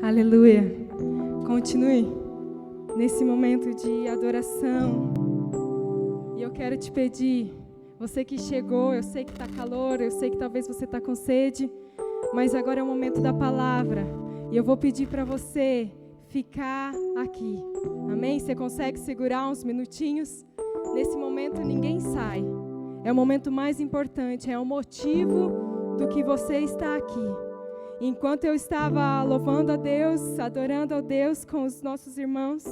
Aleluia. Continue nesse momento de adoração. E eu quero te pedir, você que chegou, eu sei que está calor, eu sei que talvez você está com sede, mas agora é o momento da palavra. E eu vou pedir para você ficar aqui. Amém? Você consegue segurar uns minutinhos? Nesse momento ninguém sai. É o momento mais importante, é o motivo do que você está aqui. Enquanto eu estava louvando a Deus, adorando a Deus com os nossos irmãos,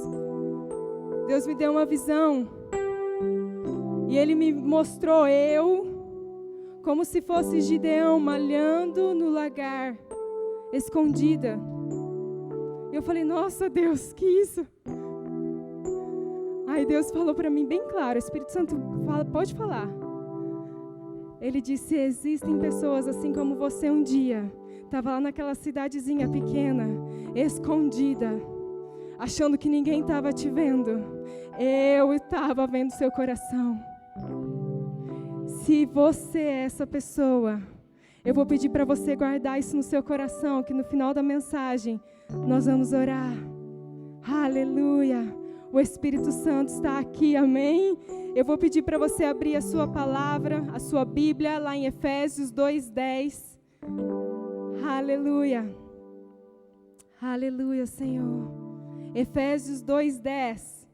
Deus me deu uma visão. E Ele me mostrou eu, como se fosse Gideão, malhando no lagar, escondida. E eu falei, nossa Deus, que isso? Aí Deus falou para mim bem claro, o Espírito Santo fala, pode falar. Ele disse, existem pessoas assim como você um dia. Estava lá naquela cidadezinha pequena, escondida, achando que ninguém estava te vendo. Eu estava vendo seu coração. Se você é essa pessoa, eu vou pedir para você guardar isso no seu coração, que no final da mensagem nós vamos orar. Aleluia! O Espírito Santo está aqui, amém? Eu vou pedir para você abrir a sua palavra, a sua Bíblia, lá em Efésios 2:10. Aleluia. Aleluia, Senhor. Efésios 2:10.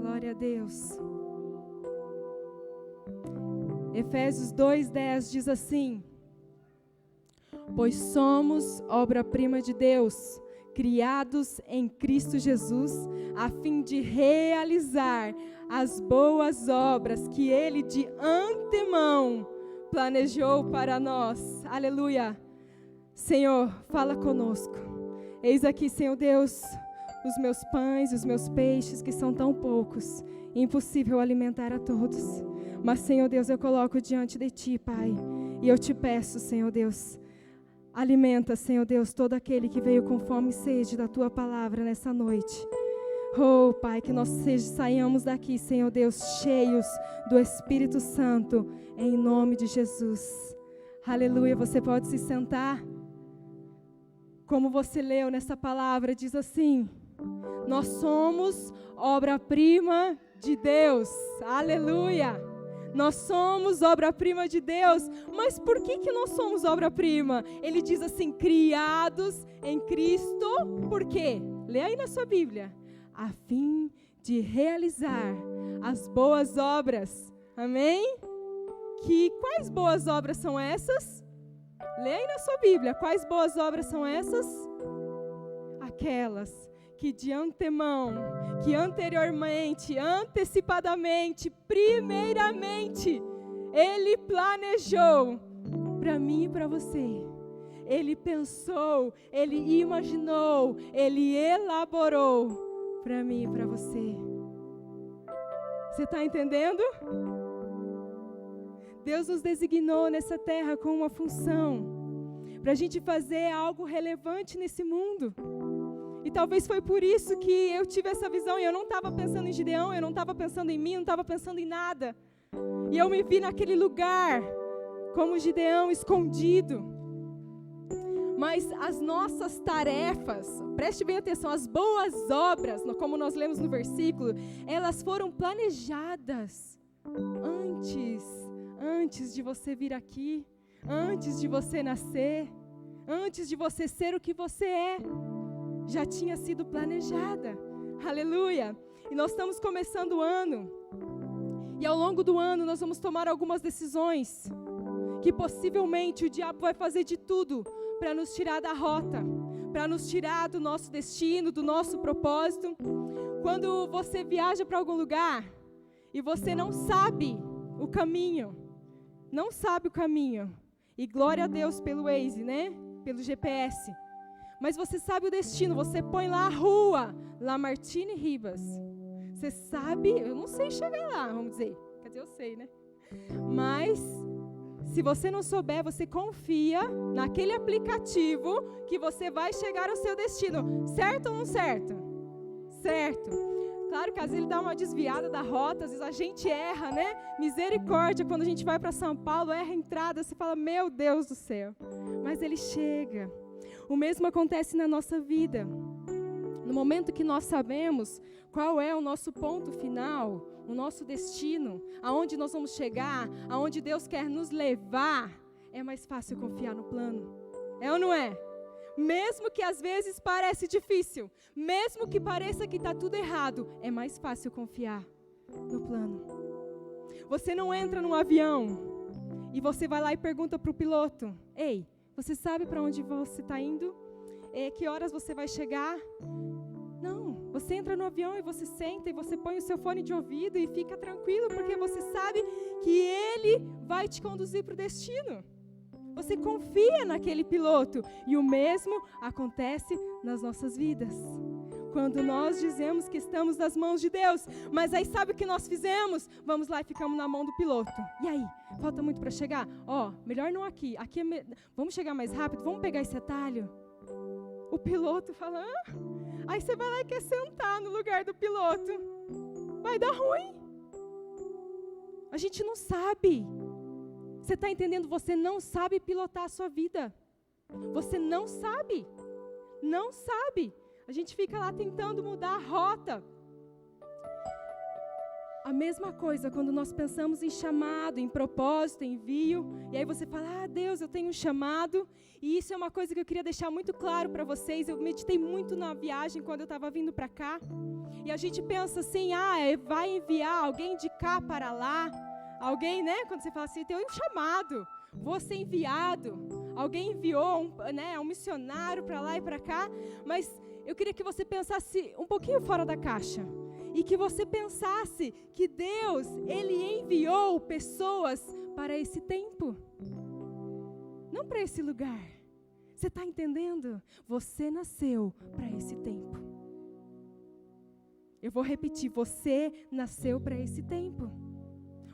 Glória a Deus. Efésios 2:10 diz assim: pois somos obra-prima de Deus, criados em Cristo Jesus, a fim de realizar as boas obras que Ele de antemão planejou para nós. Aleluia. Senhor, fala conosco. Eis aqui, Senhor Deus, os meus pães, os meus peixes, que são tão poucos, impossível alimentar a todos. Mas, Senhor Deus, eu coloco diante de Ti, Pai, e eu te peço, Senhor Deus, alimenta, Senhor Deus, todo aquele que veio com fome e sede da Tua palavra nessa noite. Oh, Pai, que nós saiamos daqui, Senhor Deus, cheios do Espírito Santo, em nome de Jesus. Aleluia, você pode se sentar. Como você leu nessa palavra, diz assim: nós somos obra-prima de Deus. Aleluia! Nós somos obra-prima de Deus. Mas por que nós somos obra-prima? Ele diz assim, criados em Cristo. Por quê? Lê aí na sua Bíblia. A fim de realizar as boas obras. Amém? Quais boas obras são essas? Lê aí na sua Bíblia. Quais boas obras são essas? Aquelas que de antemão, que anteriormente, antecipadamente, primeiramente, Ele planejou para mim e para você. Ele pensou, Ele imaginou, Ele elaborou para mim e para você. Você está entendendo? Deus nos designou nessa terra com uma função, para a gente fazer algo relevante nesse mundo. E talvez foi por isso que eu tive essa visão, e eu não estava pensando em Gideão, eu não estava pensando em mim, não estava pensando em nada. E eu me vi naquele lugar, como Gideão, escondido. Mas as nossas tarefas, preste bem atenção, as boas obras, como nós lemos no versículo, elas foram planejadas antes de você vir aqui, antes de você nascer, antes de você ser o que você é. Já tinha sido planejada. Aleluia! E nós estamos começando o ano. E ao longo do ano nós vamos tomar algumas decisões que possivelmente o diabo vai fazer de tudo para nos tirar da rota, para nos tirar do nosso destino, do nosso propósito. Quando você viaja para algum lugar e você não sabe o caminho, e glória a Deus pelo Waze, né? Pelo GPS. Mas você sabe o destino, você põe lá a rua, Lamartine Ribas. Você sabe, eu não sei chegar lá, vamos dizer. Quer dizer, eu sei, né? Mas, se você não souber, você confia naquele aplicativo que você vai chegar ao seu destino. Certo ou não certo? Certo. Claro que às vezes ele dá uma desviada da rota, às vezes a gente erra, né? Misericórdia, quando a gente vai para São Paulo, erra a entrada, você fala, meu Deus do céu. Mas ele chega. O mesmo acontece na nossa vida. No momento que nós sabemos qual é o nosso ponto final, o nosso destino, aonde nós vamos chegar, aonde Deus quer nos levar, é mais fácil confiar no plano. É ou não é? Mesmo que às vezes pareça difícil, mesmo que pareça que está tudo errado, é mais fácil confiar no plano. Você não entra num avião e você vai lá e pergunta para o piloto: ei, você sabe para onde você está indo? Que horas você vai chegar? Não, você entra no avião e você senta e você põe o seu fone de ouvido e fica tranquilo, porque você sabe que ele vai te conduzir para o destino. Você confia naquele piloto. E o mesmo acontece nas nossas vidas. Quando nós dizemos que estamos nas mãos de Deus, mas aí sabe o que nós fizemos? Vamos lá e ficamos na mão do piloto. E aí? Falta muito para chegar? Melhor não aqui. Aqui vamos chegar mais rápido? Vamos pegar esse atalho? O piloto fala: Aí você vai lá e quer sentar no lugar do piloto. Vai dar ruim. A gente não sabe. Você está entendendo? Você não sabe pilotar a sua vida. Você não sabe. Não sabe. A gente fica lá tentando mudar a rota. A mesma coisa quando nós pensamos em chamado, em propósito, em envio. E aí você fala: Deus, eu tenho um chamado. E isso é uma coisa que eu queria deixar muito claro para vocês. Eu meditei muito na viagem quando eu estava vindo para cá. E a gente pensa assim: vai enviar alguém de cá para lá. Alguém, né? Quando você fala assim, tem um chamado, vou ser enviado. Alguém enviou um missionário para lá e para cá. Mas eu queria que você pensasse um pouquinho fora da caixa. E que você pensasse que Deus, Ele enviou pessoas para esse tempo. Não para esse lugar. Você está entendendo? Você nasceu para esse tempo. Eu vou repetir, você nasceu para esse tempo.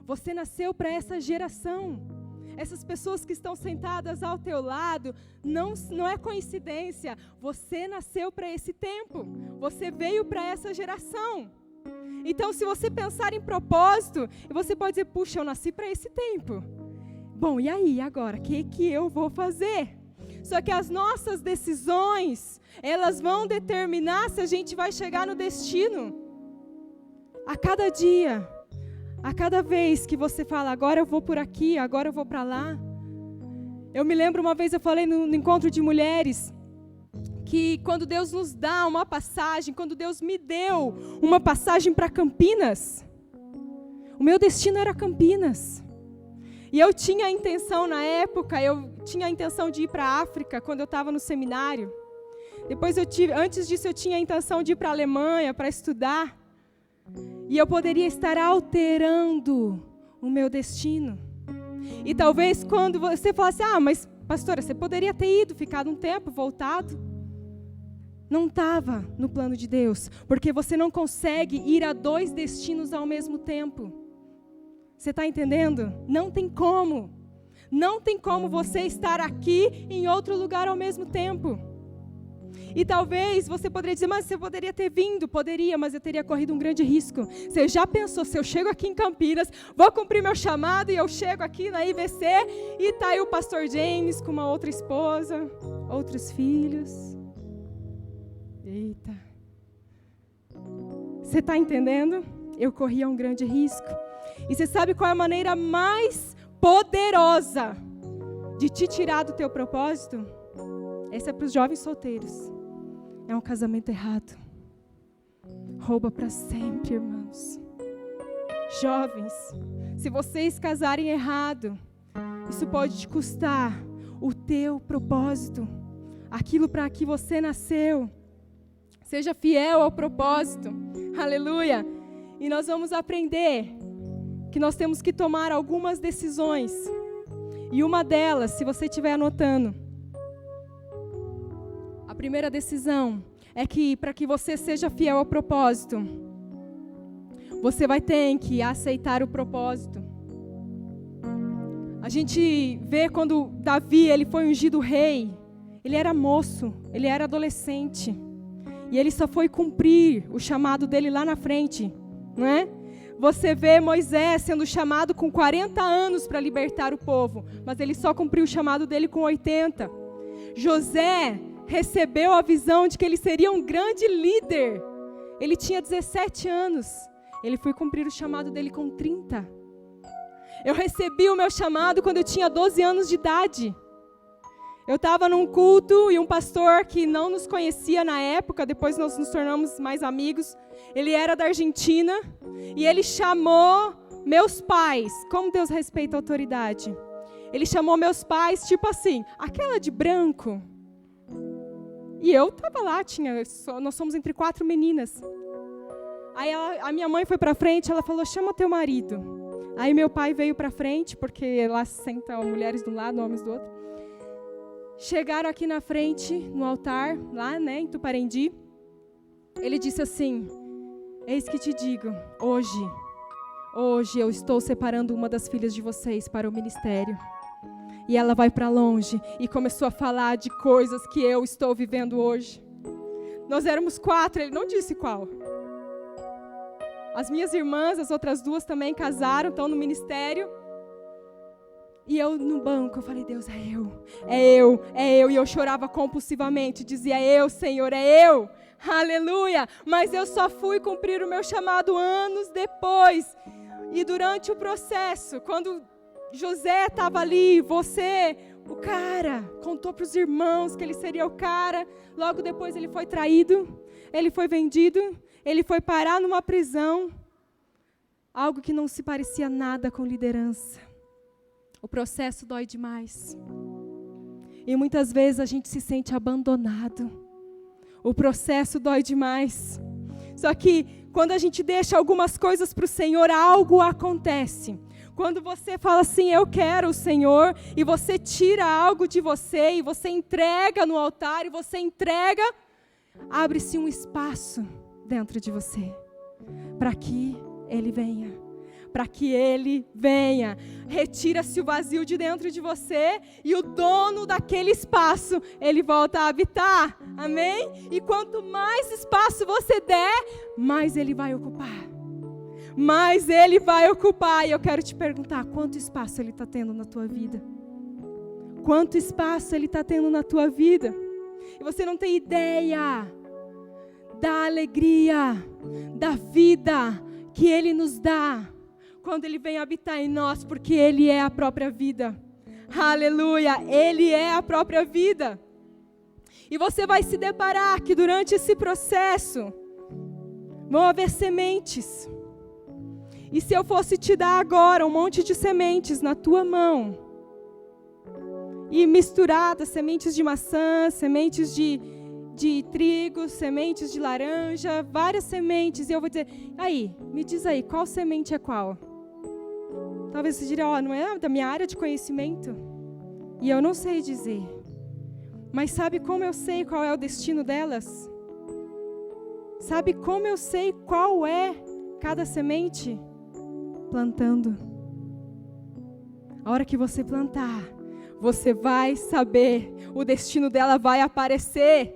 Você nasceu para essa geração. Essas pessoas que estão sentadas ao teu lado, não é coincidência. Você nasceu para esse tempo. Você veio para essa geração. Então, se você pensar em propósito, você pode dizer: puxa, eu nasci para esse tempo. Bom, e aí, agora? O que eu vou fazer? Só que as nossas decisões, elas vão determinar se a gente vai chegar no destino. A cada dia. A cada vez que você fala: agora eu vou por aqui, agora eu vou para lá. Eu me lembro uma vez, eu falei no encontro de mulheres, que quando Deus nos dá uma passagem, quando Deus me deu uma passagem para Campinas, o meu destino era Campinas. E eu tinha a intenção na época, de ir para a África, quando eu estava no seminário. Antes disso eu tinha a intenção de ir para a Alemanha para estudar. E eu poderia estar alterando o meu destino. E talvez quando você falasse: mas pastora, você poderia ter ido, ficado um tempo, voltado. Não estava no plano de Deus, porque você não consegue ir a 2 destinos ao mesmo tempo. Você está entendendo? Não tem como. Não tem como você estar aqui em outro lugar ao mesmo tempo. E talvez você poderia dizer: mas você poderia ter vindo. Poderia, mas eu teria corrido um grande risco. Você já pensou, se eu chego aqui em Campinas, vou cumprir meu chamado e eu chego aqui na IBC e está aí o pastor James com uma outra esposa, outros filhos. Eita. Você está entendendo? Eu corria um grande risco. E você sabe qual é a maneira mais poderosa de te tirar do teu propósito? Essa é para os jovens solteiros. É um casamento errado. Rouba para sempre, irmãos. Jovens, se vocês casarem errado, isso pode te custar o teu propósito, aquilo para que você nasceu. Seja fiel ao propósito. Aleluia. E nós vamos aprender que nós temos que tomar algumas decisões. E uma delas, se você estiver anotando, a primeira decisão é que para que você seja fiel ao propósito, você vai ter que aceitar o propósito. A gente vê quando Davi ele foi ungido rei, ele era moço, ele era adolescente. E ele só foi cumprir o chamado dele lá na frente, não é? Você vê Moisés sendo chamado com 40 anos para libertar o povo, mas ele só cumpriu o chamado dele com 80. José recebeu a visão de que ele seria um grande líder, ele tinha 17 anos. Ele foi cumprir o chamado dele com 30. Eu recebi o meu chamado quando eu tinha 12 anos de idade. Eu estava num culto e um pastor que não nos conhecia na época, depois nós nos tornamos mais amigos. Ele era da Argentina e ele chamou meus pais. Como Deus respeita a autoridade? Ele chamou meus pais, tipo assim, aquela de branco. E eu estava lá, nós somos entre 4 meninas. Aí a minha mãe foi para frente, ela falou, chama teu marido. Aí meu pai veio para frente, porque lá sentam mulheres de um lado, homens do outro. Chegaram aqui na frente, no altar, lá, né, em Tuparendi. Ele disse assim, eis que te digo, hoje eu estou separando uma das filhas de vocês para o ministério. E ela vai para longe. E começou a falar de coisas que eu estou vivendo hoje. Nós éramos 4, ele não disse qual. As minhas irmãs, as outras 2 também casaram, estão no ministério. E eu no banco, eu falei, Deus, é eu. E eu chorava compulsivamente, dizia, Senhor, é eu. Aleluia. Mas eu só fui cumprir o meu chamado anos depois. E durante o processo, quando José estava ali, o cara, contou para os irmãos que ele seria o cara. Logo depois ele foi traído, ele foi vendido, ele foi parar numa prisão. Algo que não se parecia nada com liderança. O processo dói demais. E muitas vezes a gente se sente abandonado. O processo dói demais. Só que quando a gente deixa algumas coisas para o Senhor, algo acontece. Quando você fala assim, eu quero o Senhor, e você tira algo de você, e você entrega no altar, e você entrega, abre-se um espaço dentro de você, para que Ele venha. Para que Ele venha, retira-se o vazio de dentro de você e o dono daquele espaço, Ele volta a habitar, amém? E quanto mais espaço você der, mais Ele vai ocupar. Mais Ele vai ocupar. E eu quero te perguntar, quanto espaço Ele está tendo na tua vida? Quanto espaço Ele está tendo na tua vida? E você não tem ideia da alegria, da vida que Ele nos dá. Quando Ele vem habitar em nós, porque Ele é a própria vida. Aleluia, Ele é a própria vida. E você vai se deparar que durante esse processo, vão haver sementes. E se eu fosse te dar agora um monte de sementes na tua mão, e misturadas, sementes de maçã, sementes de trigo, sementes de laranja, várias sementes, e eu vou dizer, aí, me diz aí, qual semente é qual? Talvez você diga, não é da minha área de conhecimento. E eu não sei dizer. Mas sabe como eu sei qual é o destino delas? Sabe como eu sei qual é cada semente? Plantando. A hora que você plantar, você vai saber, o destino dela vai aparecer.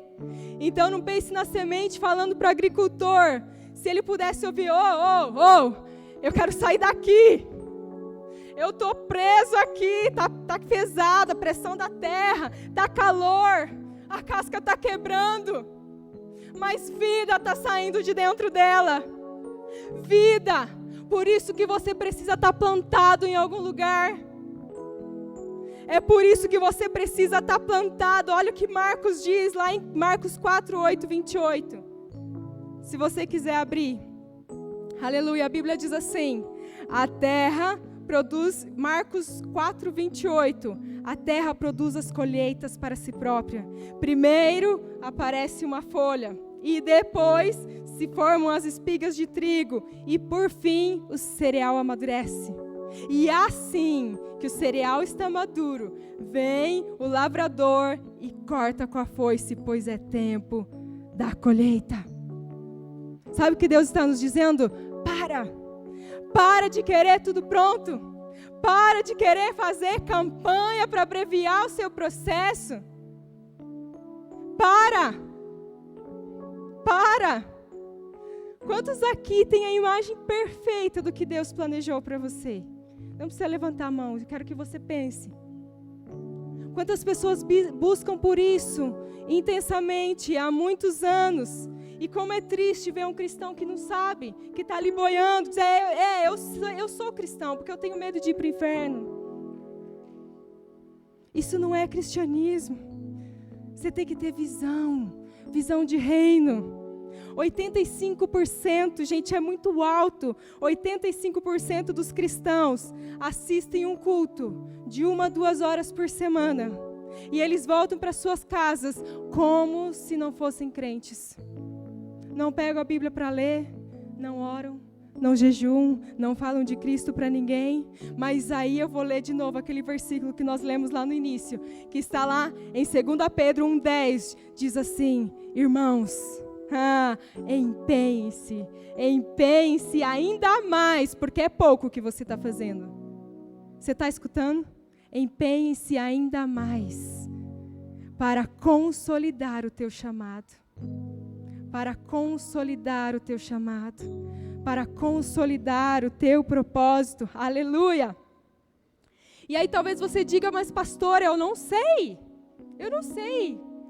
Então não pense na semente falando para o agricultor. Se ele pudesse ouvir, eu quero sair daqui. Eu estou preso aqui, tá pesada a pressão da terra, tá calor, a casca está quebrando, mas vida está saindo de dentro dela. Vida, por isso que você precisa estar plantado em algum lugar. É por isso que você precisa estar plantado. Olha o que Marcos diz lá em Marcos 4:8, 28. Se você quiser abrir. Aleluia, a Bíblia diz assim, a terra produz, Marcos 4:28, a terra produz as colheitas para si própria. Primeiro aparece uma folha, e depois se formam as espigas de trigo, e por fim o cereal amadurece. E assim que o cereal está maduro, vem o lavrador e corta com a foice, pois é tempo da colheita. Sabe o que Deus está nos dizendo? Para de querer tudo pronto. Para de querer fazer campanha para abreviar o seu processo. Para. Quantos aqui têm a imagem perfeita do que Deus planejou para você? Não precisa levantar a mão, eu quero que você pense. Quantas pessoas buscam por isso intensamente há muitos anos. E como é triste ver um cristão que não sabe, que está ali boiando, dizer, eu sou cristão, porque eu tenho medo de ir para o inferno. Isso não é cristianismo. Você tem que ter visão de reino. 85%, gente, é muito alto. 85% dos cristãos assistem um culto de 1 a 2 horas por semana. E eles voltam para suas casas como se não fossem crentes. Não pegam a Bíblia para ler, não oram, não jejuam, não falam de Cristo para ninguém. Mas aí eu vou ler de novo aquele versículo que nós lemos lá no início, que está lá em 2 Pedro 1,10, diz assim: irmãos, empenhem-se ainda mais, porque é pouco que você está fazendo. Você está escutando? Empenhem-se ainda mais para consolidar o teu chamado. Para consolidar o teu chamado. Para consolidar o teu propósito. Aleluia! E aí talvez você diga, mas pastor, eu não sei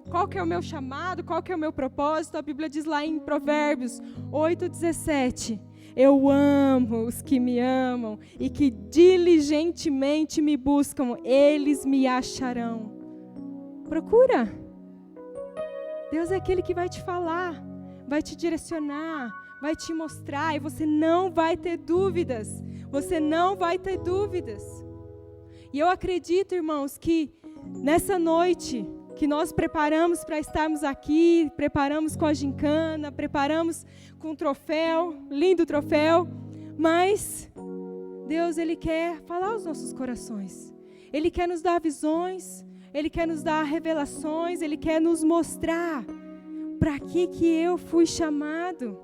qual que é o meu chamado, qual que é o meu propósito. A Bíblia diz lá em Provérbios 8,17, eu amo os que me amam e que diligentemente me buscam, eles me acharão. Procura. Deus é aquele que vai te falar, vai te direcionar, vai te mostrar, e você não vai ter dúvidas. Você não vai ter dúvidas. E eu acredito, irmãos, que nessa noite que nós preparamos para estarmos aqui, preparamos com a gincana, preparamos com o troféu, lindo troféu, mas Deus, Ele quer falar aos nossos corações. Ele quer nos dar visões, Ele quer nos dar revelações, Ele quer nos mostrar para que eu fui chamado.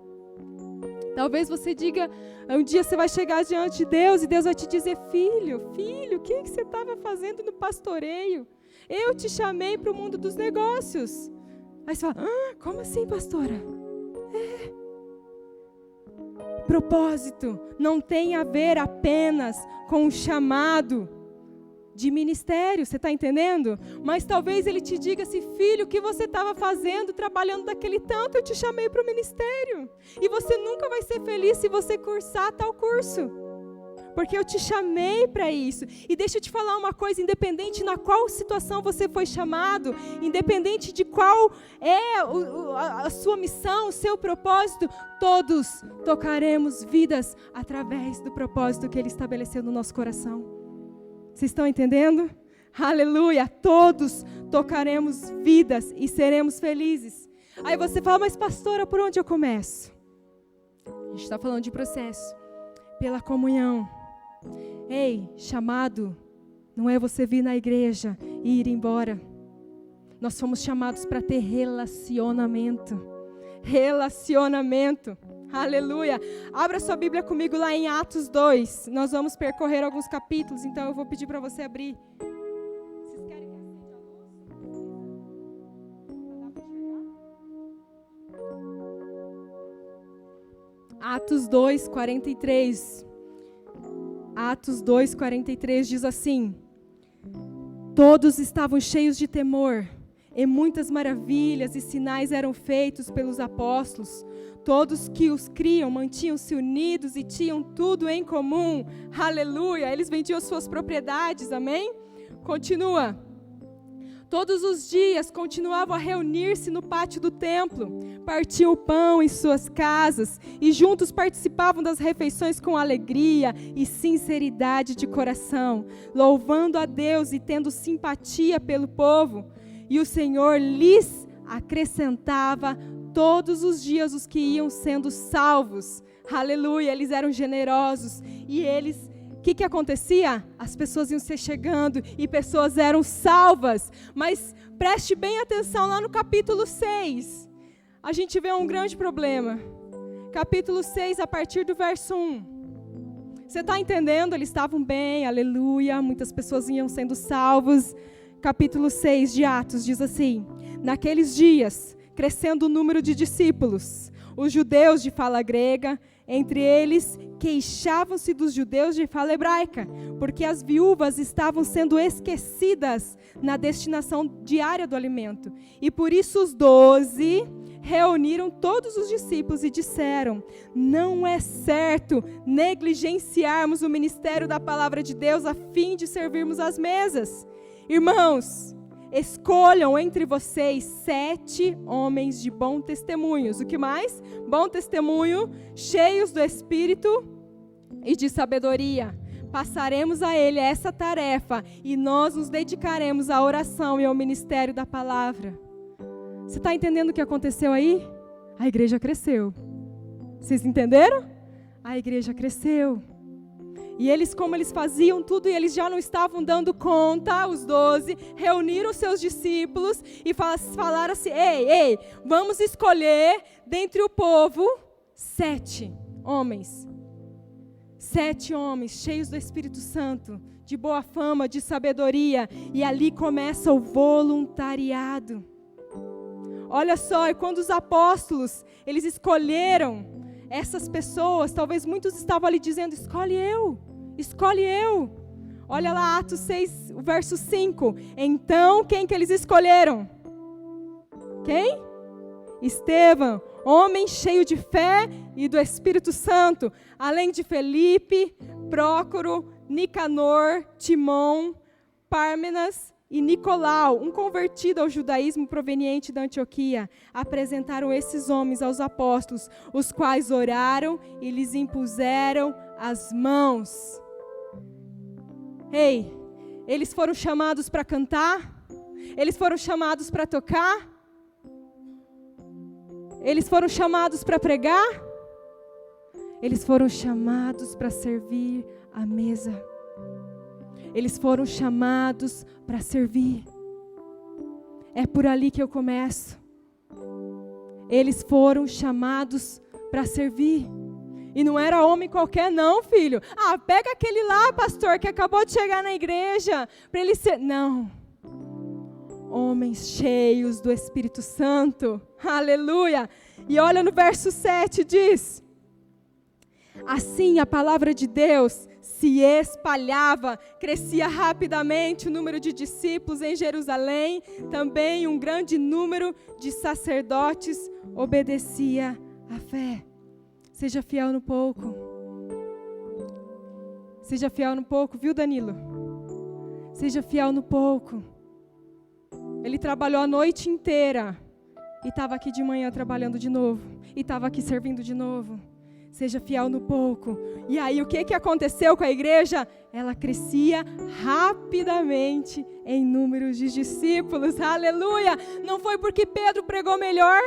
Talvez você diga, um dia você vai chegar diante de Deus e Deus vai te dizer, filho, o que você estava fazendo no pastoreio? Eu te chamei para o mundo dos negócios. Aí você fala, como assim, pastora? Propósito não tem a ver apenas com o chamado de ministério, você está entendendo? Mas talvez Ele te diga assim, filho, o que você estava fazendo, trabalhando daquele tanto, eu te chamei para o ministério. E você nunca vai ser feliz se você cursar tal curso. Porque eu te chamei para isso. E deixa eu te falar uma coisa, independente na qual situação você foi chamado, independente de qual é a sua missão, o seu propósito, todos tocaremos vidas através do propósito que Ele estabeleceu no nosso coração. Vocês estão entendendo? Aleluia! Todos tocaremos vidas e seremos felizes. Aí você fala, mas pastora, por onde eu começo? A gente está falando de processo. Pela comunhão. Ei, chamado não é você vir na igreja e ir embora. Nós fomos chamados para ter relacionamento. Relacionamento. Aleluia. Abra sua Bíblia comigo lá em Atos 2. Nós vamos percorrer alguns capítulos, então eu vou pedir para você abrir. Vocês querem que acenda a luz? Atos 2, 43. Atos 2, 43 diz assim: todos estavam cheios de temor, e muitas maravilhas e sinais eram feitos pelos apóstolos. Todos que os criam mantinham-se unidos e tinham tudo em comum. Aleluia! Eles vendiam suas propriedades, amém? Continua. Todos os dias continuavam a reunir-se no pátio do templo, partiam o pão em suas casas e juntos participavam das refeições com alegria e sinceridade de coração, louvando a Deus e tendo simpatia pelo povo. E o Senhor lhes acrescentava todos os dias os que iam sendo salvos. Aleluia, eles eram generosos. E eles, o que acontecia? As pessoas iam se chegando e pessoas eram salvas. Mas preste bem atenção lá no capítulo 6. A gente vê um grande problema. Capítulo 6, a partir do verso 1. Você está entendendo? Eles estavam bem, aleluia. Muitas pessoas iam sendo salvos. Capítulo 6 de Atos diz assim: naqueles dias, crescendo o número de discípulos, os judeus de fala grega, entre eles queixavam-se dos judeus de fala hebraica, porque as viúvas estavam sendo esquecidas na destinação diária do alimento. E por isso os 12 reuniram todos os discípulos e disseram: não é certo negligenciarmos o ministério da palavra de Deus a fim de servirmos às mesas. Irmãos, escolham entre vocês 7 homens de bom testemunhos. O que mais? Bom testemunho, cheios do Espírito e de sabedoria. Passaremos a ele essa tarefa e nós nos dedicaremos à oração e ao ministério da palavra. Você está entendendo o que aconteceu aí? A igreja cresceu. Vocês entenderam? A igreja cresceu. E eles, como eles faziam tudo, e eles já não estavam dando conta, os 12, reuniram seus discípulos e falaram assim: ei, vamos escolher dentre o povo 7 homens. 7 homens cheios do Espírito Santo, de boa fama, de sabedoria. E ali começa o voluntariado. Olha só, e quando os apóstolos, eles escolheram essas pessoas, talvez muitos estavam ali dizendo: escolhe eu. Olha lá, Atos 6, o verso 5. Então, quem que eles escolheram? Quem? Estevão, homem cheio de fé e do Espírito Santo, além de Felipe, Prócoro, Nicanor, Timão, Pármenas e Nicolau, um convertido ao judaísmo proveniente da Antioquia. Apresentaram esses homens aos apóstolos, os quais oraram e lhes impuseram as mãos. Ei, eles foram chamados para cantar? Eles foram chamados para tocar? Eles foram chamados para pregar? Eles foram chamados para servir à mesa. Eles foram chamados para servir. É por ali que eu começo. Eles foram chamados para servir. E não era homem qualquer não, filho. Ah, pega aquele lá, pastor, que acabou de chegar na igreja, para ele ser... Não. Homens cheios do Espírito Santo. Aleluia. E olha no verso 7, diz: assim a palavra de Deus se espalhava, crescia rapidamente o número de discípulos em Jerusalém, também um grande número de sacerdotes obedecia à fé. Seja fiel no pouco. Seja fiel no pouco, viu, Danilo? Seja fiel no pouco. Ele trabalhou a noite inteira e estava aqui de manhã trabalhando de novo. E estava aqui servindo de novo. Seja fiel no pouco. E aí o que aconteceu com a igreja? Ela crescia rapidamente em números de discípulos. Aleluia! Não foi porque Pedro pregou melhor.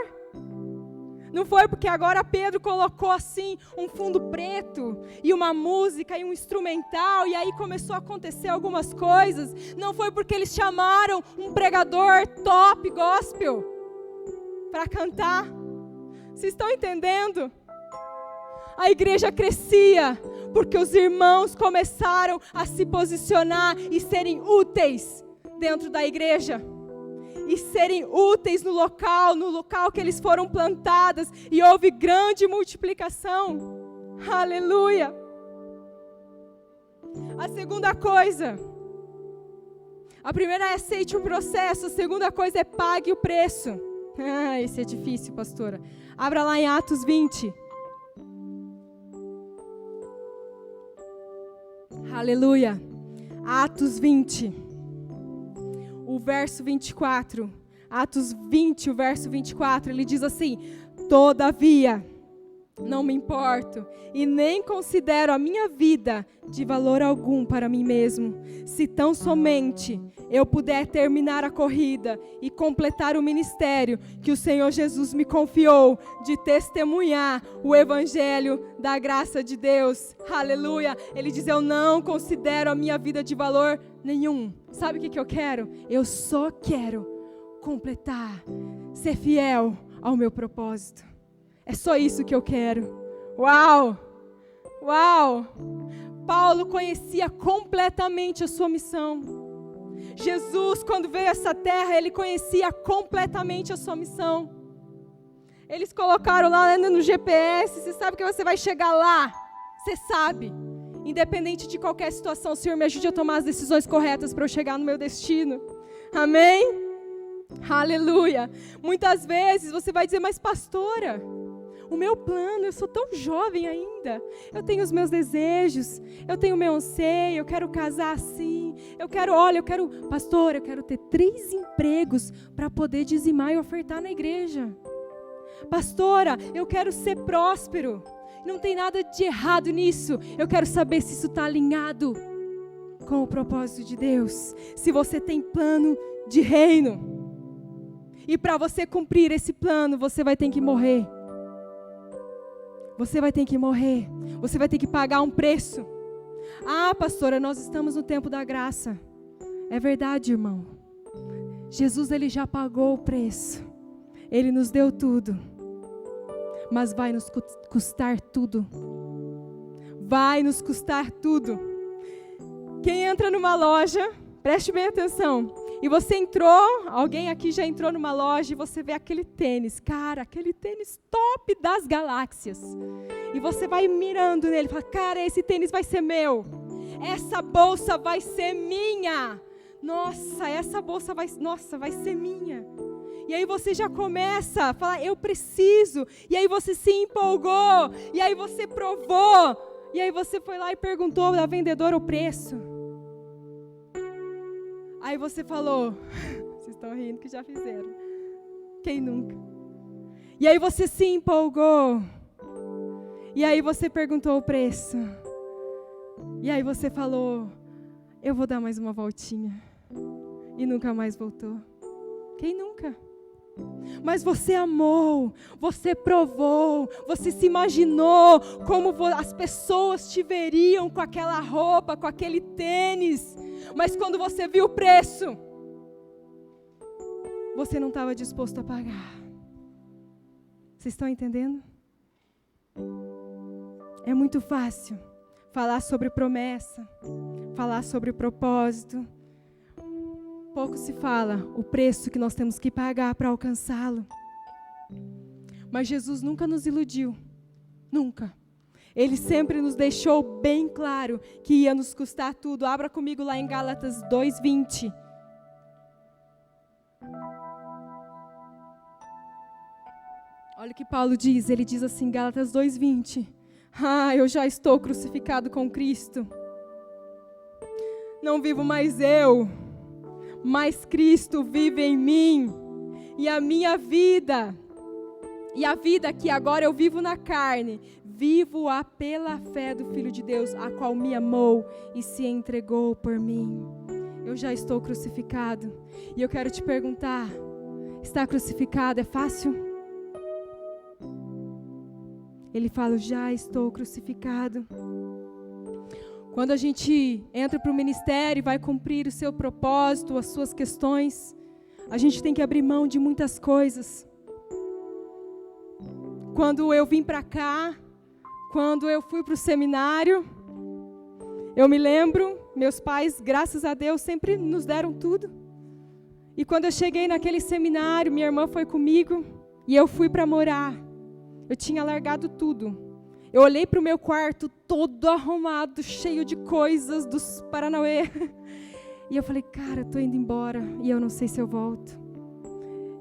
Não foi porque agora Pedro colocou assim um fundo preto e uma música e um instrumental e aí começou a acontecer algumas coisas. Não foi porque eles chamaram um pregador top gospel para cantar. Vocês estão entendendo? A igreja crescia porque os irmãos começaram a se posicionar e serem úteis dentro da igreja. E serem úteis no local que eles foram plantados. E houve grande multiplicação. Aleluia. A segunda coisa. A primeira é aceite o processo. A segunda coisa é pague o preço. Esse é difícil, pastora. Abra lá em Atos 20. Aleluia. Atos 20. O verso 24, Atos 20, o verso 24, ele diz assim: todavia, não me importo e nem considero a minha vida de valor algum para mim mesmo, se tão somente eu puder terminar a corrida e completar o ministério que o Senhor Jesus me confiou de testemunhar o evangelho da graça de Deus. Aleluia. Ele diz: eu não considero a minha vida de valor nenhum. Sabe o que eu quero? Eu só quero completar, ser fiel ao meu propósito. É só isso que eu quero. Uau! Uau! Paulo conhecia completamente a sua missão. Jesus, quando veio a essa terra, ele conhecia completamente a sua missão. Eles colocaram lá no GPS, você sabe que você vai chegar lá. Você sabe. Independente de qualquer situação, Senhor, me ajude a tomar as decisões corretas para eu chegar no meu destino. Amém? Aleluia. Muitas vezes você vai dizer, mas pastora, o meu plano, eu sou tão jovem ainda. Eu tenho os meus desejos, eu tenho o meu anseio, eu quero casar assim. Pastora, eu quero ter 3 empregos para poder dizimar e ofertar na igreja. Pastora, eu quero ser próspero. Não tem nada de errado nisso. Eu quero saber se isso está alinhado com o propósito de Deus. Se você tem plano de reino. E para você cumprir esse plano, você vai ter que morrer. Você vai ter que morrer. Você vai ter que pagar um preço. Ah, pastora, nós estamos no tempo da graça. É verdade, irmão. Jesus, ele já pagou o preço. Ele nos deu tudo. Mas vai nos custar tudo. Vai nos custar tudo. Quem entra numa loja, preste bem atenção. E você entrou, alguém aqui já entrou numa loja e você vê aquele tênis. Cara, aquele tênis top das galáxias. E você vai mirando nele e fala, cara, esse tênis vai ser meu. Essa bolsa vai ser minha. Nossa, essa bolsa vai ser minha. E aí você já começa a falar, eu preciso. E aí você se empolgou. E aí você provou. E aí você foi lá e perguntou da vendedora o preço. Aí você falou, vocês estão rindo que já fizeram. Quem nunca? E aí você se empolgou. E aí você perguntou o preço. E aí você falou, eu vou dar mais uma voltinha. E nunca mais voltou. Quem nunca? Mas você amou, você provou, você se imaginou como as pessoas te veriam com aquela roupa, com aquele tênis. Mas quando você viu o preço, você não estava disposto a pagar. Vocês estão entendendo? É muito fácil falar sobre promessa, falar sobre propósito. Pouco se fala o preço que nós temos que pagar para alcançá-lo. Mas Jesus nunca nos iludiu. Nunca. Ele sempre nos deixou bem claro que ia nos custar tudo. Abra comigo lá em Gálatas 2:20. Olha o que Paulo diz. Ele diz assim, Gálatas 2:20. Eu já estou crucificado com Cristo. Não vivo mais eu, mas Cristo vive em mim. E a minha vida, e a vida que agora eu vivo na carne, vivo-a pela fé do Filho de Deus, a qual me amou e se entregou por mim. Eu já estou crucificado. E eu quero te perguntar, estar crucificado é fácil? Ele fala, já estou crucificado. Quando a gente entra para o ministério e vai cumprir o seu propósito, as suas questões, a gente tem que abrir mão de muitas coisas. Quando eu vim para cá, quando eu fui para o seminário, eu me lembro, meus pais, graças a Deus, sempre nos deram tudo. E quando eu cheguei naquele seminário, minha irmã foi comigo e eu fui para morar. Eu tinha largado tudo. Eu olhei para o meu quarto todo arrumado, cheio de coisas dos Paranauê. E eu falei, cara, estou indo embora e eu não sei se eu volto.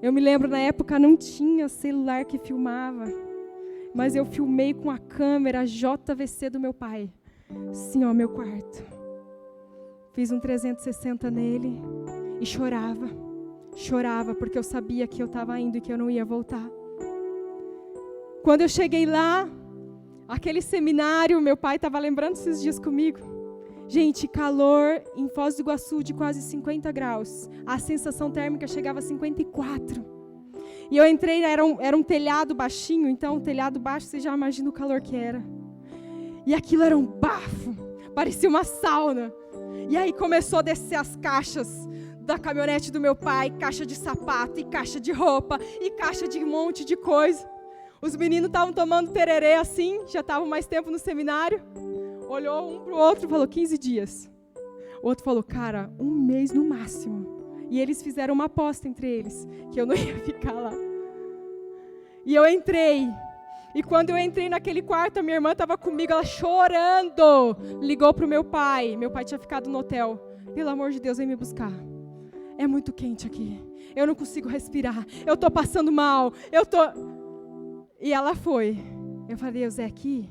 Eu me lembro, na época não tinha celular que filmava, mas eu filmei com a câmera JVC do meu pai. Assim, ó, meu quarto. Fiz um 360 nele e chorava. Chorava porque eu sabia que eu estava indo e que eu não ia voltar. Quando eu cheguei lá, aquele seminário, meu pai estava lembrando esses dias comigo. Gente, calor em Foz do Iguaçu de quase 50 graus. A sensação térmica chegava a 54. E eu entrei, era um telhado baixinho, então o telhado baixo, você já imagina o calor que era. E aquilo era um bafo, parecia uma sauna. E aí começou a descer as caixas da caminhonete do meu pai, caixa de sapato, e caixa de roupa, e caixa de um monte de coisa. Os meninos estavam tomando tererê assim, já estavam mais tempo no seminário. Olhou um para o outro e falou, 15 dias. O outro falou, cara, 1 mês no máximo. E eles fizeram uma aposta entre eles, que eu não ia ficar lá. E eu entrei. E quando eu entrei naquele quarto, a minha irmã estava comigo, ela chorando. Ligou para o meu pai. Meu pai tinha ficado no hotel. Pelo amor de Deus, vem me buscar. É muito quente aqui. Eu não consigo respirar. Eu estou passando mal. E ela foi. Eu falei, Deus, é aqui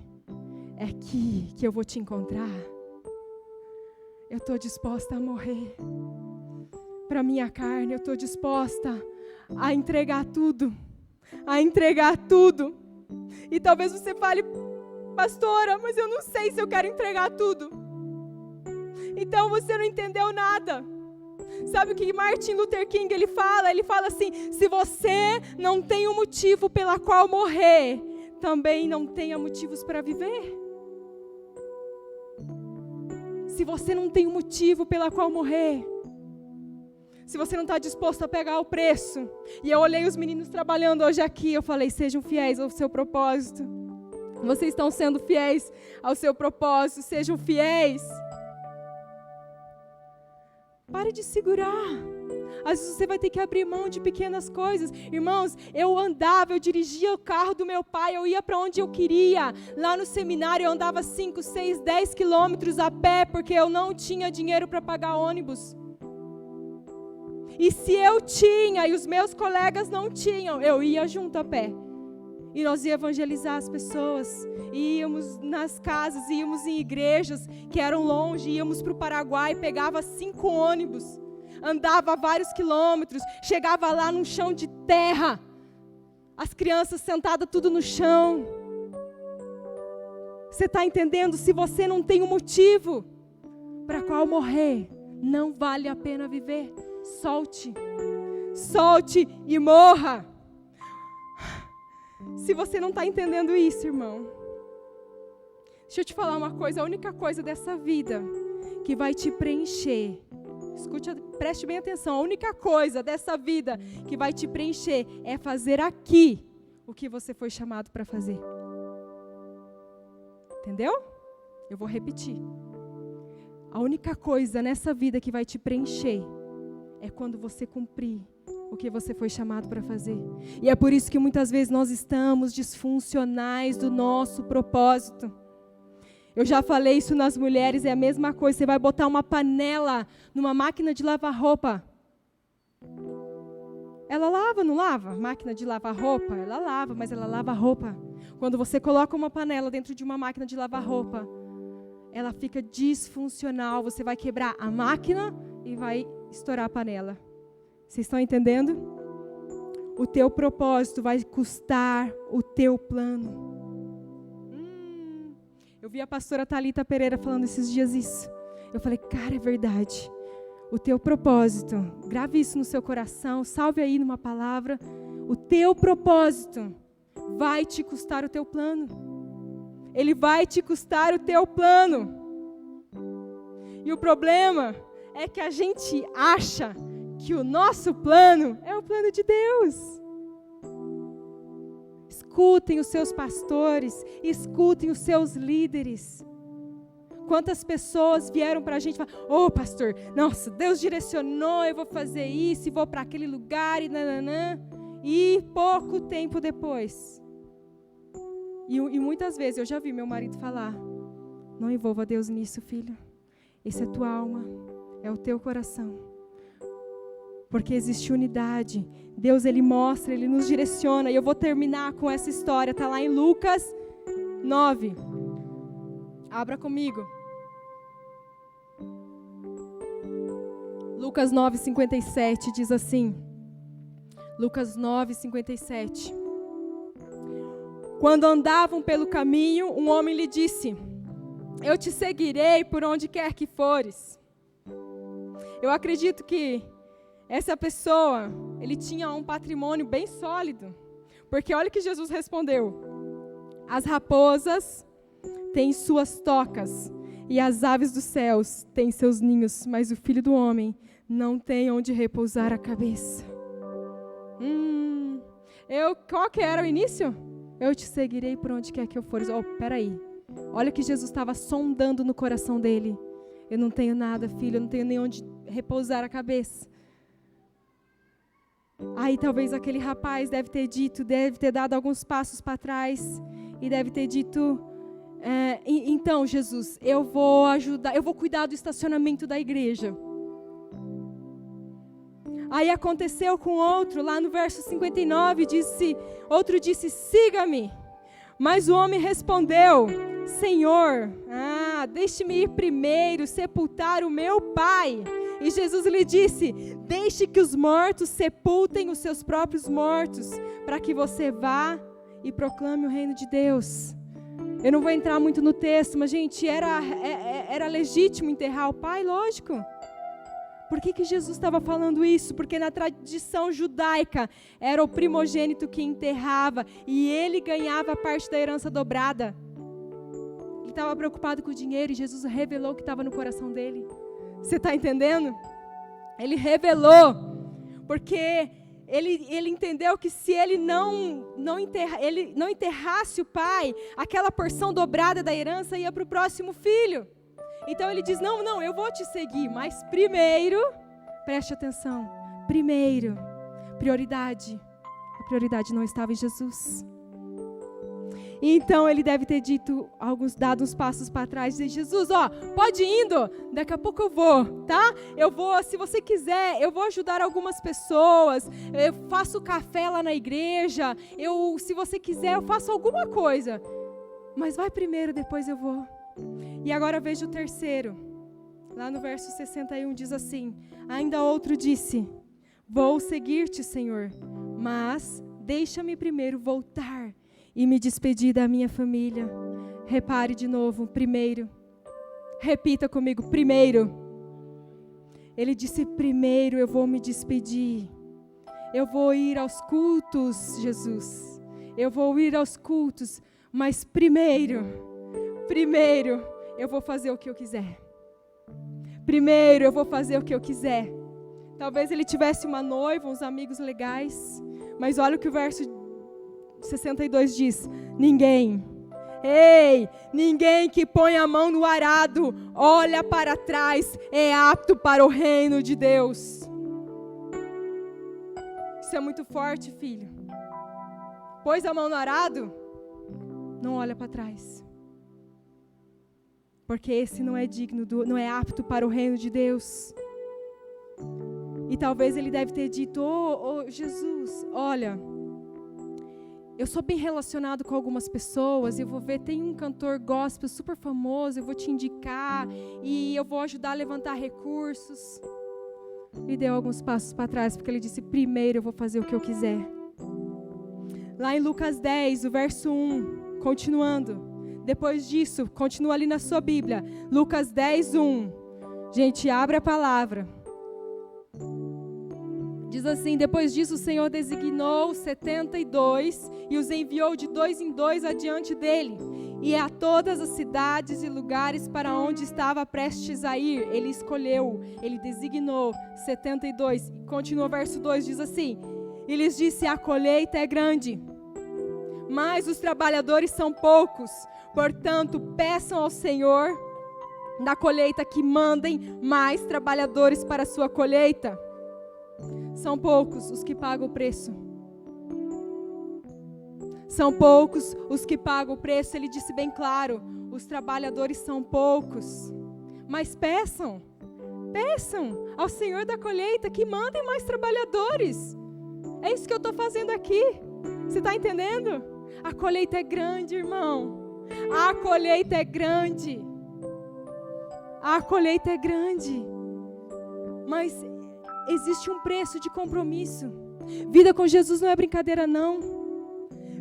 que eu vou te encontrar. Eu estou disposta a morrer. Para minha carne, eu estou disposta a entregar tudo. A entregar tudo. E talvez você fale, pastora, mas eu não sei se eu quero entregar tudo. Então você não entendeu nada. Sabe o que Martin Luther King ele fala? Ele fala assim, se você não tem um motivo pela qual morrer, também não tenha motivos para viver. Se você não tem um motivo pela qual morrer, se você não está disposto a pegar o preço. E eu olhei os meninos trabalhando hoje aqui, eu falei, sejam fiéis ao seu propósito. Vocês estão sendo fiéis ao seu propósito, sejam fiéis. Pare de segurar. Às vezes você vai ter que abrir mão de pequenas coisas. Irmãos, eu dirigia o carro do meu pai, eu ia para onde eu queria. Lá no seminário eu andava 5, 6, 10 quilômetros a pé, porque eu não tinha dinheiro para pagar ônibus. E se eu tinha e os meus colegas não tinham, eu ia junto a pé. E nós íamos evangelizar as pessoas. Íamos nas casas, íamos em igrejas que eram longe, íamos para o Paraguai, pegava 5 ônibus, andava vários quilômetros, chegava lá num chão de terra, as crianças sentadas tudo no chão. Você está entendendo? Se você não tem um motivo para qual morrer, não vale a pena viver. Solte e morra. Se você não está entendendo isso, irmão, deixa eu te falar uma coisa, a única coisa dessa vida que vai te preencher, escute, preste bem atenção, a única coisa dessa vida que vai te preencher é fazer aqui o que você foi chamado para fazer. Entendeu? Eu vou repetir. A única coisa nessa vida que vai te preencher é quando você cumprir o que você foi chamado para fazer. E é por isso que muitas vezes nós estamos disfuncionais do nosso propósito. Eu já falei isso nas mulheres, é a mesma coisa. Você vai botar uma panela numa máquina de lavar roupa. Ela lava, não lava? Máquina de lavar roupa, ela lava, mas ela lava roupa. Quando você coloca uma panela dentro de uma máquina de lavar roupa, ela fica disfuncional. Você vai quebrar a máquina e vai estourar a panela. Vocês estão entendendo? O teu propósito vai custar o teu plano. Eu vi a pastora Thalita Pereira falando esses dias isso. Eu falei, cara, é verdade. O teu propósito, grave isso no seu coração, salve aí numa palavra. O teu propósito vai te custar o teu plano. Ele vai te custar o teu plano. E o problema é que a gente acha que o nosso plano é o plano de Deus. Escutem os seus pastores, escutem os seus líderes. Quantas pessoas vieram para a gente e falaram, pastor, nossa, Deus direcionou, eu vou fazer isso, e vou para aquele lugar, e nananã. E pouco tempo depois. E muitas vezes eu já vi meu marido falar, não envolva Deus nisso, filho. Essa é a tua alma, é o teu coração. Porque existe unidade. Deus, Ele mostra, Ele nos direciona. E eu vou terminar com essa história. Está lá em Lucas 9. Abra comigo. Lucas 9, 57 diz assim. Lucas 9, 57. Quando andavam pelo caminho, um homem lhe disse, eu te seguirei por onde quer que fores. Eu acredito que essa pessoa, ele tinha um patrimônio bem sólido. Porque olha o que Jesus respondeu. As raposas têm suas tocas e as aves dos céus têm seus ninhos, mas o Filho do Homem não tem onde repousar a cabeça. Qual que era o início? Eu te seguirei por onde quer que eu fores. Peraí. Olha que Jesus estava sondando no coração dele. Eu não tenho nada, filho, eu não tenho nem onde repousar a cabeça. Aí talvez aquele rapaz deve ter dado alguns passos para trás e deve ter dito, então Jesus, eu vou cuidar do estacionamento da igreja. Aí aconteceu com outro, lá no verso 59, outro disse, siga-me. Mas o homem respondeu, Senhor, deixe-me ir primeiro sepultar o meu pai. E Jesus lhe disse, deixe que os mortos sepultem os seus próprios mortos, para que você vá e proclame o reino de Deus. Eu não vou entrar muito no texto, mas gente, era legítimo enterrar o pai, lógico. Por que Jesus estava falando isso? Porque na tradição judaica era o primogênito que enterrava e ele ganhava a parte da herança dobrada. Ele estava preocupado com o dinheiro e Jesus revelou o que estava no coração dele. Você está entendendo? Ele revelou, porque ele entendeu que se ele não enterrasse o pai, aquela porção dobrada da herança ia para o próximo filho. Então ele diz, não, eu vou te seguir, mas primeiro, preste atenção, primeiro, prioridade, a prioridade não estava em Jesus. Então ele deve ter dado uns passos para trás, e dizer, Jesus, pode ir indo, daqui a pouco eu vou, tá? Eu vou, se você quiser, eu vou ajudar algumas pessoas, eu faço café lá na igreja, se você quiser, eu faço alguma coisa, mas vai primeiro, depois eu vou. E agora veja o terceiro, lá no verso 61 diz assim, ainda outro disse, vou seguir-te, Senhor, mas deixa-me primeiro voltar e me despedir da minha família. Repare de novo, primeiro, repita comigo, primeiro. Ele disse, primeiro eu vou me despedir, eu vou ir aos cultos, Jesus, eu vou ir aos cultos, mas primeiro eu vou fazer o que eu quiser. Primeiro eu vou fazer o que eu quiser. Talvez ele tivesse uma noiva, uns amigos legais, mas olha o que o verso 62 diz, ninguém que põe a mão no arado, olha para trás, é apto para o reino de Deus. Isso é muito forte, filho. Pôs a mão no arado, não olha para trás. Porque esse não é digno, não é apto para o reino de Deus. E talvez ele deve ter dito, Jesus, olha, eu sou bem relacionado com algumas pessoas, eu vou ver, tem um cantor gospel super famoso, eu vou te indicar, e eu vou ajudar a levantar recursos. E deu alguns passos para trás, porque ele disse, primeiro eu vou fazer o que eu quiser. Lá em Lucas 10, o verso 1, continuando. Depois disso, continua ali na sua Bíblia, Lucas 10, 1. Gente, abre a palavra. Diz assim, depois disso o Senhor designou 72 e os enviou de 2 em 2 adiante dele. E a todas as cidades e lugares para onde estava prestes a ir, ele escolheu, ele designou 72. Continua o verso 2, diz assim, e lhes disse, a colheita é grande, mas os trabalhadores são poucos. Portanto, peçam ao Senhor da colheita que mandem mais trabalhadores para a sua colheita. São poucos os que pagam o preço. São poucos os que pagam o preço. Ele disse bem claro, os trabalhadores são poucos. Mas peçam ao Senhor da colheita que mandem mais trabalhadores. É isso que eu estou fazendo aqui. Você está entendendo? A colheita é grande, irmão. A colheita é grande. A colheita é grande. Mas existe um preço de compromisso. Vida com Jesus não é brincadeira, não.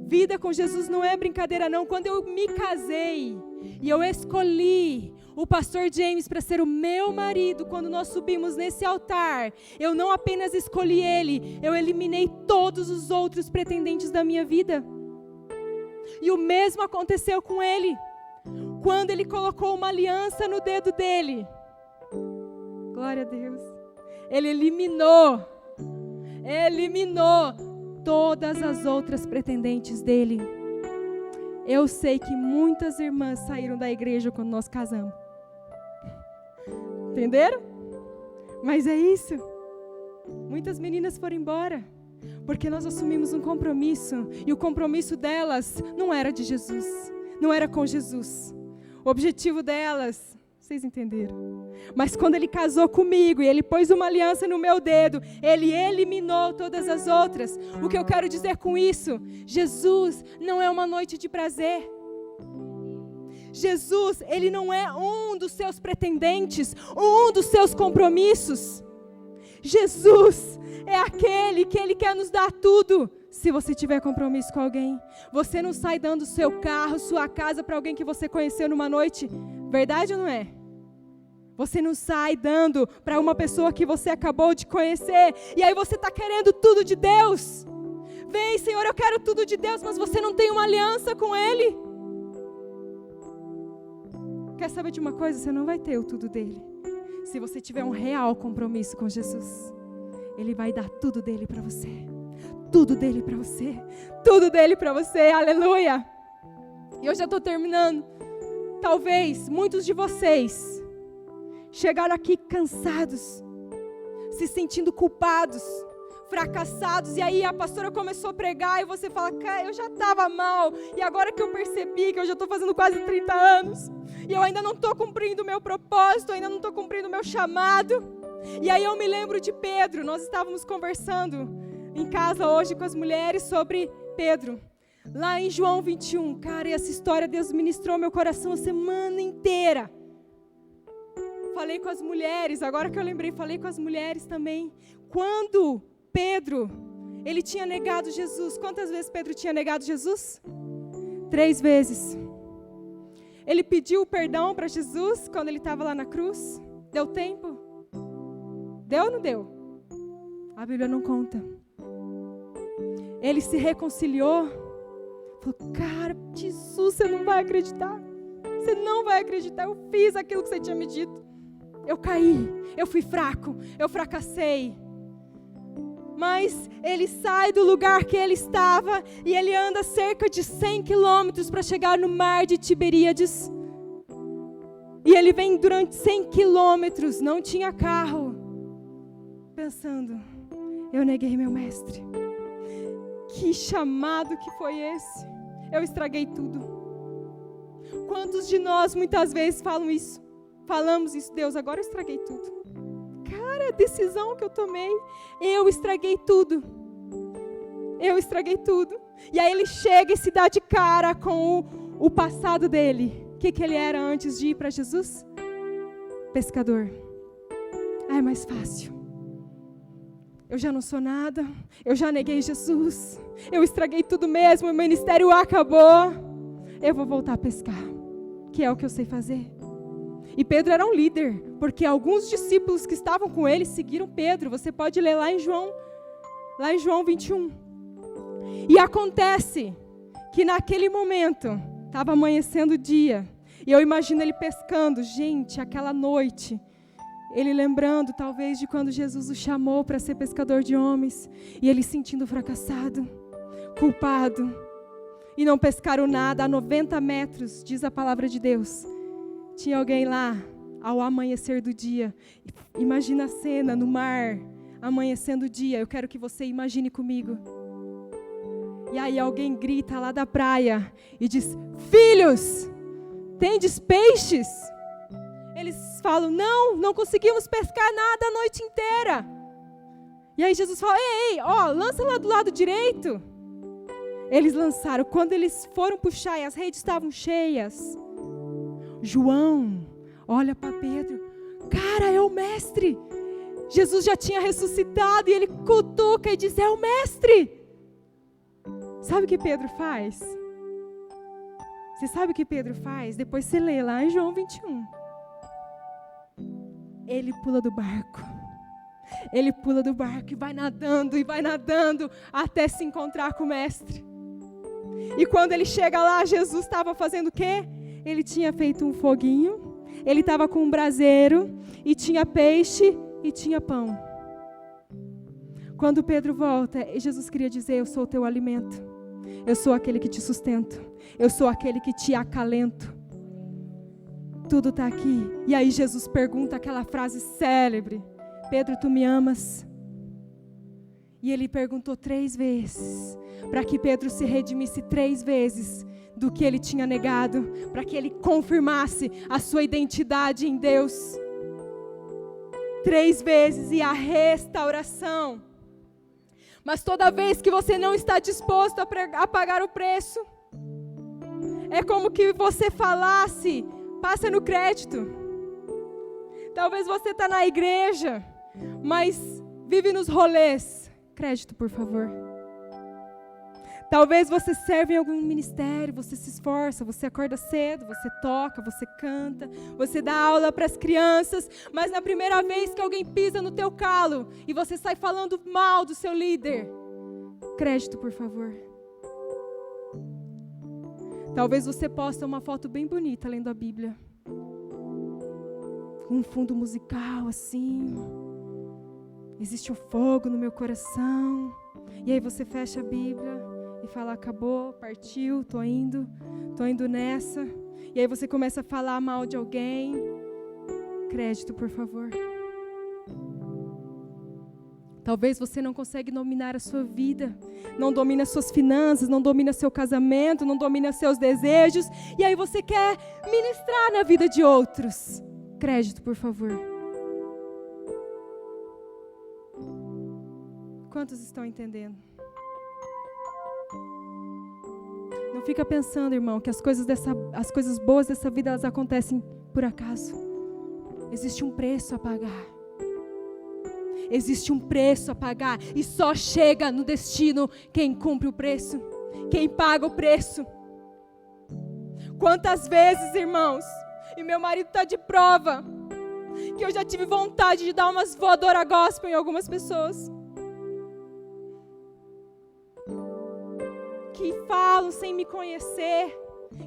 Vida com Jesus não é brincadeira, não. Quando eu me casei e eu escolhi o pastor James para ser o meu marido, quando nós subimos nesse altar, eu não apenas escolhi ele, eu eliminei todos os outros pretendentes da minha vida. E o mesmo aconteceu com ele, quando ele colocou uma aliança no dedo dele. Glória a Deus. Ele eliminou todas as outras pretendentes dele. Eu sei que muitas irmãs saíram da igreja quando nós casamos. Entenderam? Mas é isso. Muitas meninas foram embora. Porque nós assumimos um compromisso, e o compromisso delas não era de Jesus, não era com Jesus. O objetivo delas, vocês entenderam? Mas quando ele casou comigo e ele pôs uma aliança no meu dedo, ele eliminou todas as outras. O que eu quero dizer com isso? Jesus não é uma noite de prazer. Jesus, ele não é um dos seus pretendentes, um dos seus compromissos. Jesus é aquele que ele quer nos dar tudo. Se você tiver compromisso com alguém, você não sai dando seu carro, sua casa para alguém que você conheceu numa noite. Verdade ou não é? Você não sai dando para uma pessoa que você acabou de conhecer. E aí você está querendo tudo de Deus. Vem, Senhor, eu quero tudo de Deus, mas você não tem uma aliança com Ele. Quer saber de uma coisa? Você não vai ter o tudo dele. Se você tiver um real compromisso com Jesus, Ele vai dar tudo dele para você. Tudo dele para você. Tudo dele para você. Aleluia. E eu já estou terminando. Talvez muitos de vocês chegaram aqui cansados, se sentindo culpados, fracassados, e aí a pastora começou a pregar e você fala, cara, eu já estava mal, e agora que eu percebi que eu já estou fazendo quase 30 anos, e eu ainda não estou cumprindo o meu propósito, ainda não estou cumprindo o meu chamado. E aí eu me lembro de Pedro. Nós estávamos conversando em casa hoje com as mulheres sobre Pedro, lá em João 21, cara, e essa história Deus ministrou meu coração a semana inteira. Falei com as mulheres, agora que eu lembrei, falei com as mulheres também. Quando Pedro, ele tinha negado Jesus, quantas vezes Pedro tinha negado Jesus? 3 vezes. Ele pediu perdão para Jesus quando ele estava lá na cruz. Deu tempo? Deu ou não deu? A Bíblia não conta. Ele se reconciliou. Falou, cara, Jesus, você não vai acreditar. Você não vai acreditar. Eu fiz aquilo que você tinha me dito. Eu caí, eu fui fraco, eu fracassei. Mas ele sai do lugar que ele estava e ele anda cerca de 100 quilômetros para chegar no mar de Tiberíades. E ele vem durante 100 quilômetros, não tinha carro, pensando, eu neguei meu mestre. Que chamado que foi esse? Eu estraguei tudo. Quantos de nós muitas vezes falamos isso, Deus, agora eu estraguei tudo. Cara, a decisão que eu tomei, eu estraguei tudo. Eu estraguei tudo. E aí ele chega e se dá de cara com o passado dele. O que ele era antes de ir para Jesus? Pescador. É mais fácil. Eu já não sou nada. Eu já neguei Jesus. Eu estraguei tudo mesmo. O ministério acabou. Eu vou voltar a pescar, que é o que eu sei fazer. E Pedro era um líder, porque alguns discípulos que estavam com ele seguiram Pedro. Você pode ler lá em João 21. E acontece que naquele momento, estava amanhecendo o dia, e eu imagino ele pescando. Gente, aquela noite, ele lembrando talvez de quando Jesus o chamou para ser pescador de homens, e ele sentindo fracassado, culpado, e não pescaram nada a 90 metros, diz a palavra de Deus. Tinha alguém lá, ao amanhecer do dia. Imagina a cena no mar, amanhecendo o dia. Eu quero que você imagine comigo. E aí alguém grita lá da praia e diz, filhos, tendes peixes? Eles falam, não conseguimos pescar nada a noite inteira. E aí Jesus fala, ei, lança lá do lado direito. Eles lançaram. Quando eles foram puxar e as redes estavam cheias, João olha para Pedro, cara, é o mestre. Jesus já tinha ressuscitado e ele cutuca e diz, é o mestre. Sabe o que Pedro faz? Você sabe o que Pedro faz? Depois você lê lá em João 21. Ele pula do barco. Ele pula do barco e vai nadando até se encontrar com o mestre. E quando ele chega lá, Jesus estava fazendo o quê? Ele tinha feito um foguinho, ele estava com um braseiro, e tinha peixe e tinha pão. Quando Pedro volta, Jesus queria dizer, eu sou o teu alimento, eu sou aquele que te sustento, eu sou aquele que te acalento. Tudo está aqui. E aí Jesus pergunta aquela frase célebre, Pedro, tu me amas? E ele perguntou 3 vezes, para que Pedro se redimisse 3 vezes do que ele tinha negado, para que ele confirmasse a sua identidade em Deus. 3 vezes, e a restauração. Mas toda vez que você não está disposto a pagar o preço, é como que você falasse, passa no crédito. Talvez você está na igreja, mas vive nos rolês. Crédito, por favor. Talvez você serve em algum ministério, você se esforça, você acorda cedo, você toca, você canta, você dá aula para as crianças, mas na primeira vez que alguém pisa no teu calo e você sai falando mal do seu líder, crédito, por favor. Talvez você posta uma foto bem bonita lendo a Bíblia, com um fundo musical assim, existe um fogo no meu coração, e aí você fecha a Bíblia e fala, acabou, partiu, tô indo nessa. E aí você começa a falar mal de alguém. Crédito, por favor. Talvez você não consegue dominar a sua vida, não domina suas finanças, não domina seu casamento, não domina seus desejos, e aí você quer ministrar na vida de outros. Crédito, por favor. Quantos estão entendendo? Não fica pensando, irmão, que as coisas boas dessa vida, elas acontecem por acaso. Existe um preço a pagar. Existe um preço a pagar. E só chega no destino quem cumpre o preço. Quem paga o preço. Quantas vezes, irmãos, e meu marido está de prova, que eu já tive vontade de dar umas voadoras gospel em algumas pessoas. Que falam sem me conhecer,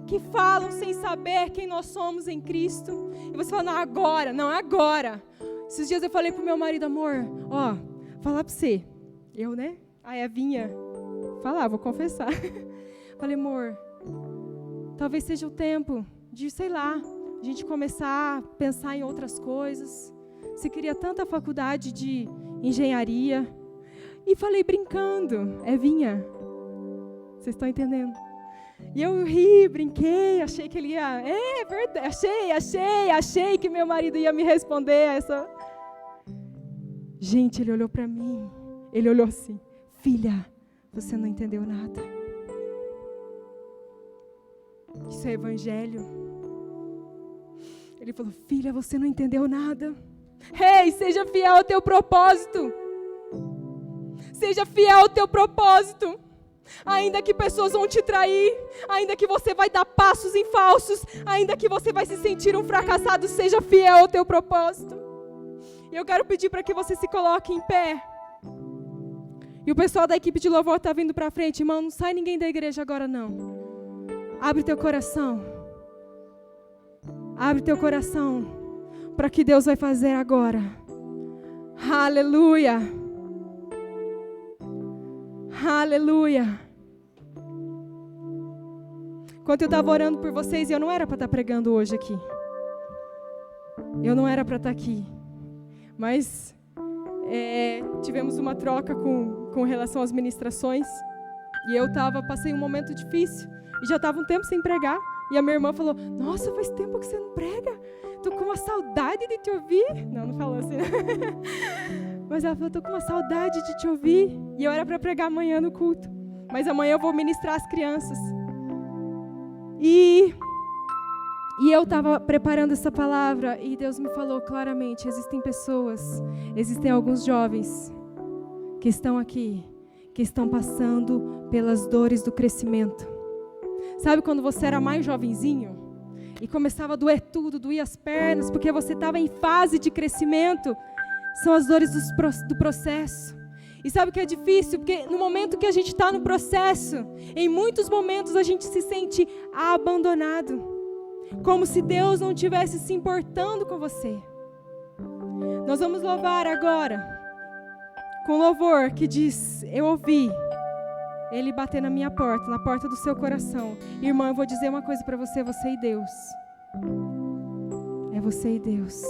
que falam sem saber quem nós somos em Cristo. E você fala, não, agora. Esses dias eu falei pro meu marido, amor, falar pra você. Eu, né? A Evinha, vou confessar. Falei, amor, talvez seja o tempo de, a gente começar a pensar em outras coisas. Você queria tanta faculdade de engenharia. E falei brincando, Evinha, vocês estão entendendo? E eu ri, brinquei, achei que ele ia... É verdade, achei que meu marido ia me responder essa... Gente, ele olhou para mim, ele olhou assim, filha, você não entendeu nada. Isso é evangelho. Ele falou, filha, você não entendeu nada. Ei, seja fiel ao teu propósito. Seja fiel ao teu propósito. Ainda que pessoas vão te trair, ainda que você vai dar passos em falsos, ainda que você vai se sentir um fracassado, seja fiel ao teu propósito. E eu quero pedir para que você se coloque em pé. E o pessoal da equipe de louvor está vindo para frente. Irmão, não sai ninguém da igreja agora não. Abre teu coração. Abre teu coração para que Deus vai fazer agora. Aleluia. Aleluia. Enquanto eu estava orando por vocês, eu não era para estar pregando hoje aqui. Eu não era para estar aqui. Mas tivemos uma troca com relação às ministrações. E eu passei um momento difícil. E já estava um tempo sem pregar. E a minha irmã falou, nossa, faz tempo que você não prega. Tô com uma saudade de te ouvir. Não falou assim, né? Mas ela falou, tô com uma saudade de te ouvir. E eu era para pregar amanhã no culto. Mas amanhã eu vou ministrar as crianças. E eu estava preparando essa palavra. E Deus me falou claramente, existem pessoas, existem alguns jovens que estão aqui, que estão passando pelas dores do crescimento. Sabe quando você era mais jovenzinho? E começava a doer tudo, doía as pernas, porque você estava em fase de crescimento. São as dores do processo. E sabe o que é difícil? Porque no momento que a gente está no processo, em muitos momentos a gente se sente abandonado. Como se Deus não estivesse se importando com você. Nós vamos louvar agora, com louvor que diz, eu ouvi Ele bater na minha porta, na porta do seu coração. Irmã, eu vou dizer uma coisa para você e Deus. É você e Deus.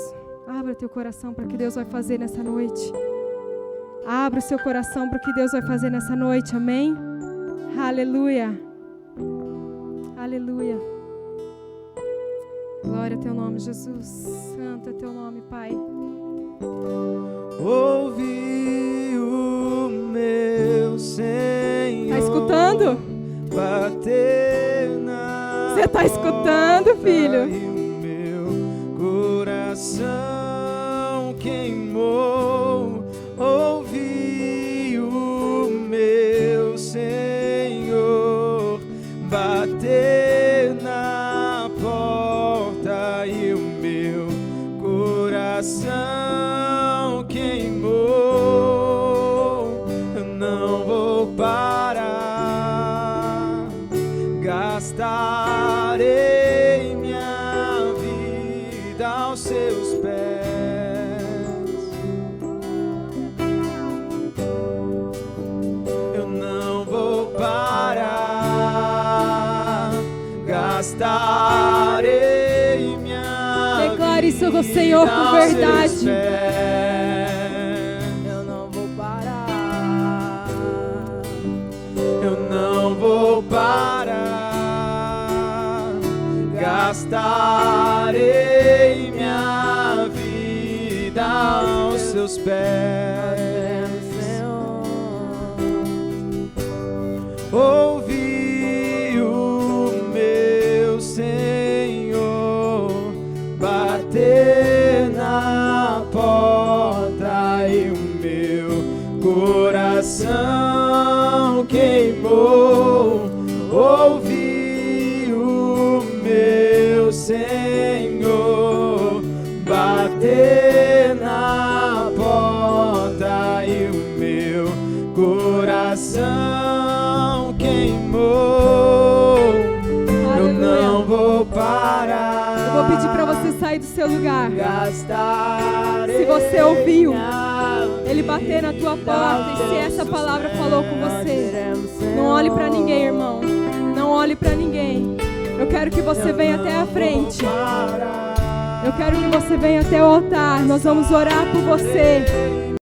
Abra teu coração para o que Deus vai fazer nessa noite. Abra o seu coração para o que Deus vai fazer nessa noite, amém? Aleluia. Aleluia. Glória a teu nome, Jesus. Santo é teu nome, Pai. Ouvi o meu Senhor. Tá escutando? Bater na Você tá escutando, filho? E o meu coração queimou. Ouvi o meu Senhor bater na porta e o meu coração queimou. Eu não vou parar, gastarei minha vida aos seus pés. Eu não vou parar, gastarei minha Declare isso ao Senhor com verdade. Eu não vou parar, eu não vou parar, gastarei minha vida aos seus pés, Senhor. Ouvi o meu Senhor bater na porta e o meu coração queimou. Ouvi o meu Senhor bater na porta e o meu coração queimou. Eu não vou parar. Eu vou pedir para você sair do seu lugar. Gastarei Se você ouviu minha Ele bater na tua porta, e se essa palavra falou com você, não olhe para ninguém, irmão. Não olhe para ninguém. Eu quero que você venha até a frente. Eu quero que você venha até o altar. Nós vamos orar por você.